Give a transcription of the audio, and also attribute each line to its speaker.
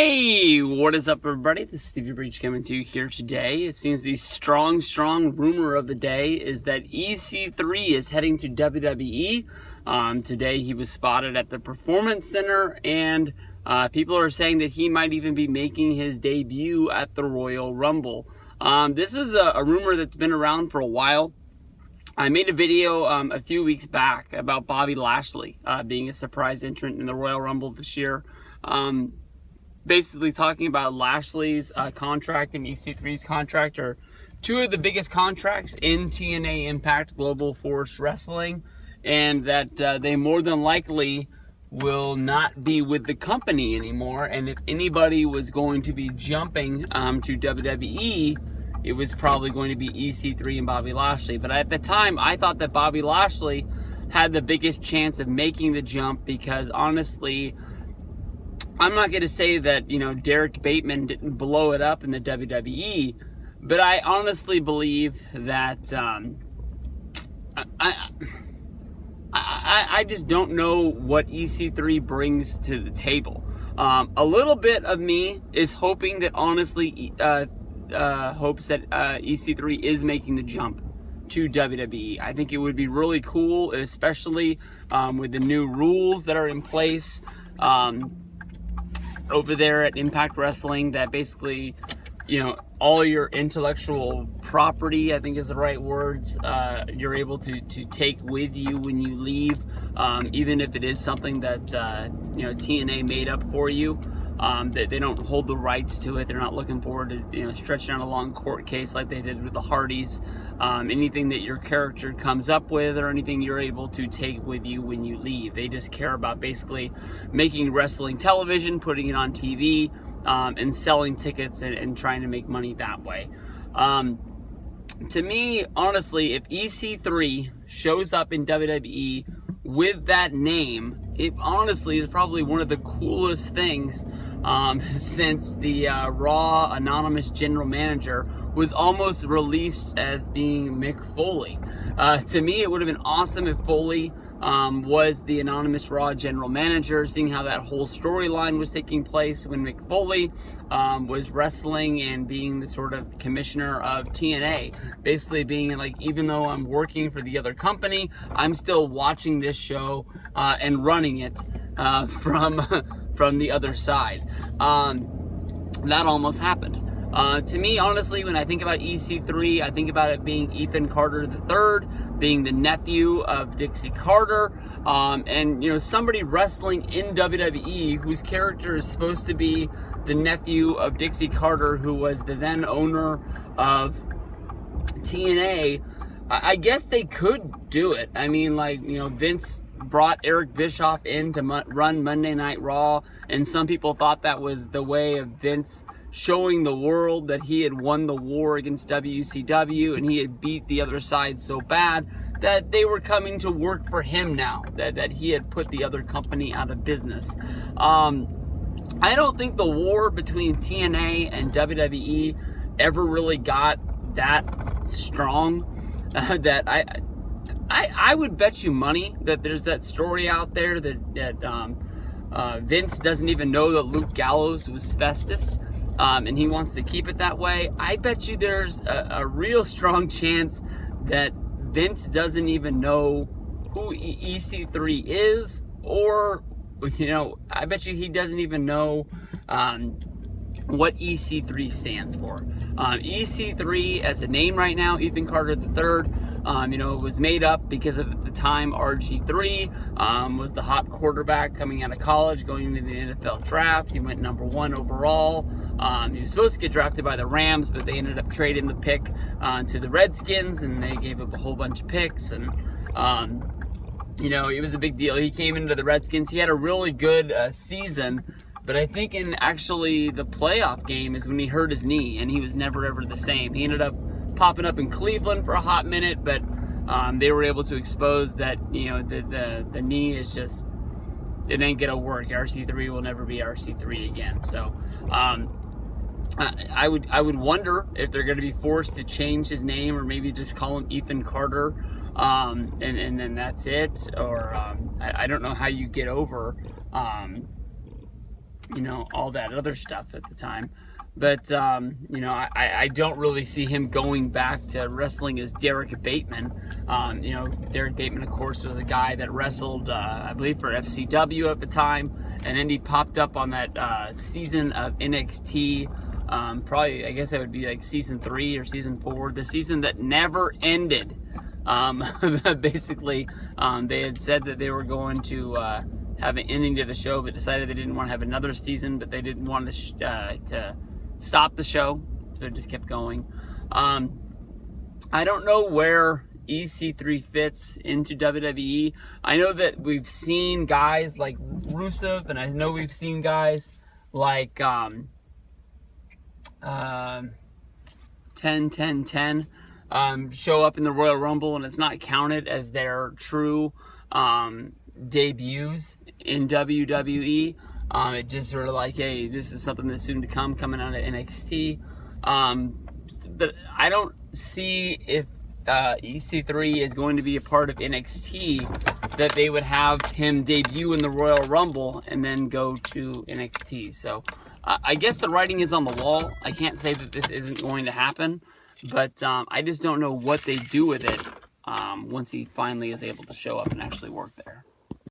Speaker 1: Hey, what is up, everybody? This is Stevie Breach coming to you here today. It seems the strong rumor of the day is that EC3 is heading to WWE. Today he was spotted at the Performance Center, and people are saying that he might even be making his debut at the Royal Rumble. This is a rumor that's been around for a while. I made a video a few weeks back about Bobby Lashley being a surprise entrant in the Royal Rumble this year. Basically talking about Lashley's contract and EC3's contract are two of the biggest contracts in TNA Impact Global Force Wrestling, and that they more than likely will not be with the company anymore. And if anybody was going to be jumping to WWE, it was probably going to be EC3 and Bobby Lashley. But at the time, I thought that Bobby Lashley had the biggest chance of making the jump because, honestly, I'm not going to say that, Derrick Bateman didn't blow it up in the WWE, but I honestly believe that I just don't know what EC3 brings to the table. A little bit of me is hoping that, honestly, hopes that EC3 is making the jump to WWE. I think it would be really cool, especially with the new rules that are in place over there at Impact Wrestling, that basically, all your intellectual property, I think is the right words, you're able to take with you when you leave, even if it is something that, TNA made up for you. That they don't hold the rights to it. They're not looking forward to, stretching out a long court case like they did with the Hardys. Anything that your character comes up with or anything you're able to take with you when you leave. They just care about basically making wrestling television, putting it on TV, and selling tickets and trying to make money that way. To me, honestly, if EC3 shows up in WWE with that name, it honestly is probably one of the coolest things since the Raw Anonymous General Manager was almost released as being Mick Foley. To me, it would have been awesome if Foley was the Anonymous Raw General Manager, seeing how that whole storyline was taking place when Mick Foley was wrestling and being the sort of commissioner of TNA. Basically being like, even though I'm working for the other company, I'm still watching this show and running it from the other side. That almost happened. To me, honestly, when I think about EC3, I think about it being Ethan Carter III, being the nephew of Dixie Carter, and somebody wrestling in WWE whose character is supposed to be the nephew of Dixie Carter, who was the then owner of TNA. I guess they could do it. I mean, Vince brought Eric Bischoff in to run Monday Night Raw, and some people thought that was the way of Vince showing the world that he had won the war against WCW and he had beat the other side so bad that they were coming to work for him now, that he had put the other company out of business. I don't think the war between TNA and WWE ever really got that strong. That I would bet you money that there's that story out there that Vince doesn't even know that Luke Gallows was Festus, and he wants to keep it that way. I bet you there's a real strong chance that Vince doesn't even know who EC3 is, or, I bet you he doesn't even know what EC3 stands for. EC3 as a name right now, Ethan Carter III, it was made up because of, at the time, RG3 was the hot quarterback coming out of college, going into the NFL draft. He went number 1 overall. He was supposed to get drafted by the Rams, but they ended up trading the pick to the Redskins, and they gave up a whole bunch of picks, and it was a big deal. He came into the Redskins. He had a really good season, but I think in actually the playoff game is when he hurt his knee, and he was never ever the same. He ended up popping up in Cleveland for a hot minute, but they were able to expose that the knee is just, it ain't gonna work. RC3 will never be RC3 again. So I would wonder if they're going to be forced to change his name, or maybe just call him Ethan Carter, and then that's it. Or I don't know how you get over you know, all that other stuff at the time. But, you know, I don't really see him going back to wrestling as Derrick Bateman. You know, Derrick Bateman, of course, was the guy that wrestled, I believe, for FCW at the time. And then he popped up on that season of NXT. Probably, I guess that would be like season 3 or season 4. The season that never ended. Basically, they had said that they were going to have an ending to the show, but decided they didn't want to have another season, but they didn't want to stop the show, so it just kept going. I don't know where EC3 fits into WWE. I know that we've seen guys like Rusev, and I know we've seen guys like 10-10-10 show up in the Royal Rumble, and it's not counted as their true debuts in WWE. It just sort of like, hey, this is something that's soon to come, coming out of NXT. But I don't see if EC3 is going to be a part of NXT, that they would have him debut in the Royal Rumble and then go to NXT. So I guess the writing is on the wall. I can't say that this isn't going to happen, but I just don't know what they do with it once he finally is able to show up and actually work there.